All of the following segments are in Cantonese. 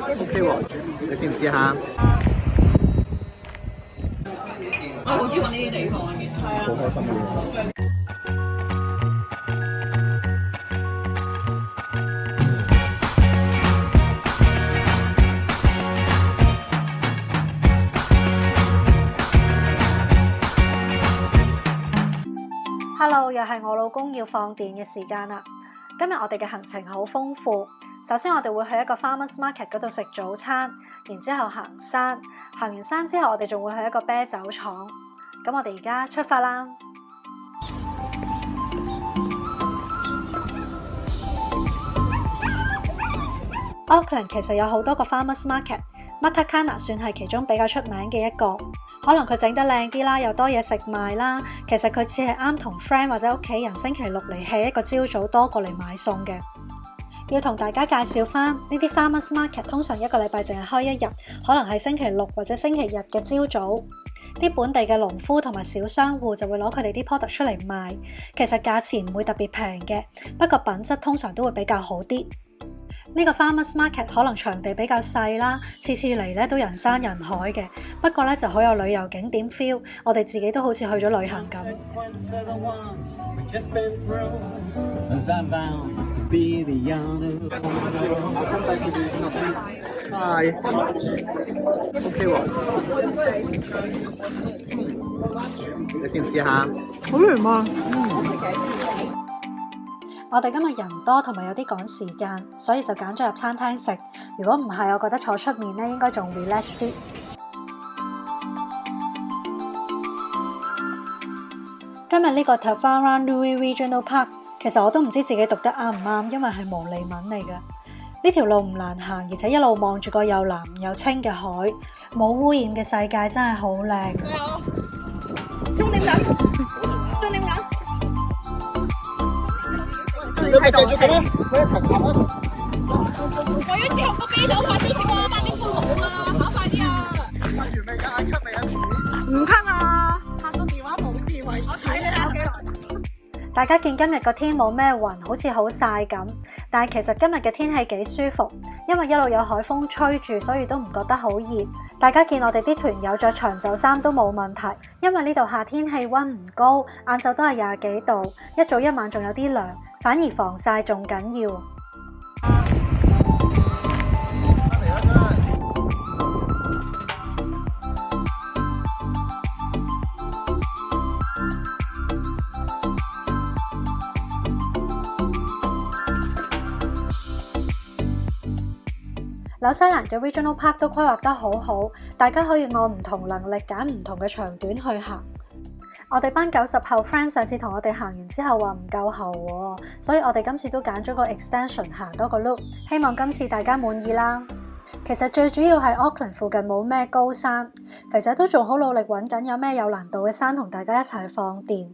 OK 喎，你試唔試下？我好中意揾呢啲地方嘅，係啊，好開心嘅。Hello， 又係我老公要放電嘅時間啦。今日我哋嘅行程好豐富。首先我哋會去一個 Farmers Market 嗰度食早餐，然之後行山。行完山之後，我哋仲會去一個啤酒廠。咁我哋而家出發啦。Auckland 其實有好多個 Farmers Market，Matakana 算係其中比較出名嘅一個。可能佢整得靚啲啦，又多嘢食賣啦。其實佢只係啱同 friend 或者屋企人星期六嚟 hea 一個朝早多過嚟買餸嘅。要同大家介紹翻呢啲 Farmers Market， 通常一個禮拜淨係開一日，可能係星期六或者星期日嘅朝早。啲本地嘅農夫同埋小商戶就會攞佢哋啲 product 出嚟賣。其實價錢唔會特別平嘅，不過品質通常都會比較好啲。呢個 Farmers Market 可能場地比較細啦，次次嚟咧都人山人海嘅。不過咧就好有旅遊景點 feel， 我哋自己都好似去咗旅行咁。Hi。OK 喎。你試唔試下？好甜啊！我哋今日人多同埋有啲趕時間，所以就揀咗入餐廳食。如果唔係，我覺得坐出面咧應該仲 relax 啲。今日呢個 Tarangarui Regional Park， 其實我都唔知自己讀得啱唔啱，因為係毛利文嚟嘅。呢條路唔難行，而且一路望住個又藍又清嘅海，冇污染嘅世界真係好靚。重點緊，重點緊。你咪繼續嘅咩？佢一齊拍啦！我要之後個啤酒快少少啊，8點半冇啊，跑快啲啊！拍完未㗎？嗌咳未啊？唔咳啊！拍到電話冇電為止。我睇你有幾耐？大家見今日個天冇咩雲，好似好曬咁，但係其實今日嘅天氣幾舒服，因為一路有海風吹住，所以都唔覺得好熱。大家見我哋啲團友着長袖衫都冇問題，因為呢度夏天氣溫唔高，晏晝都係20幾度，一早一晚仲有啲涼，反而防曬仲緊要。紐西蘭嘅 Regional Park 都規劃得好好，大家可以按唔同能力揀唔同嘅長短去行。我哋班90後 friend 上次同我哋行完之後話唔夠喉喎，所以我哋今次都揀咗個 extension 行多個 loop， 希望今次大家滿意啦。其實最主要係 Auckland 附近冇咩高山，肥仔都仲好努力揾緊有咩有難度嘅山同大家一齊放電。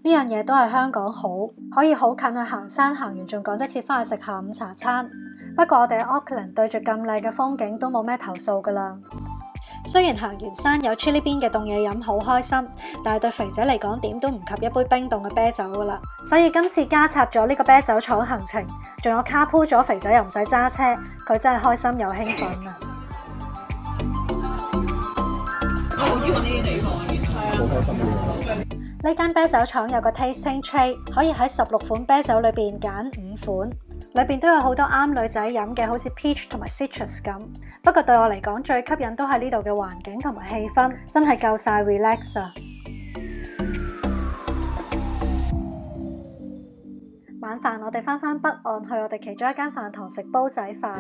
呢樣嘢都係香港好，可以好近去行山，行完仲趕得切翻去食下午茶餐。不過我哋喺 Auckland 對住咁靚嘅風景都冇咩投訴噶啦。雖然行完山有 Chili Bean 嘅凍嘢飲好開心，但係對肥仔嚟講點都唔及一杯冰凍嘅啤酒噶啦。所以今次加插咗呢個啤酒廠行程，仲有卡鋪咗，肥仔又唔使揸車，佢真係開心又興奮啊！我好中意揾呢啲地方嘅，係啊，好開心嘅。呢間啤酒廠有個 tasting tray， 可以喺16款啤酒裏邊揀5款。裏邊都有好多啱女仔飲嘅，好似 peach 同埋 citrus 咁。不過對我嚟講，最吸引都係呢度嘅環境同埋氣氛，真係夠晒 relax 啊！晚飯我哋翻北岸去我哋其中一間飯堂食煲仔飯，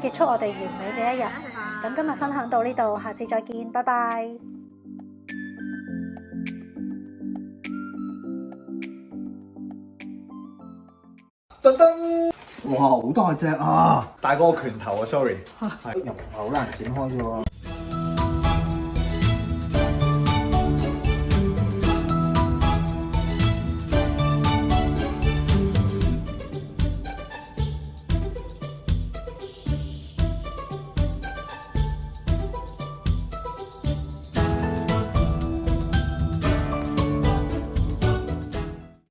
結束我哋完美嘅一日。咁今日分享到呢度，下次再見，拜拜。噔噔！哇，好大隻啊！大過個拳頭啊 ，sorry。係又唔係好難剪開啫喎。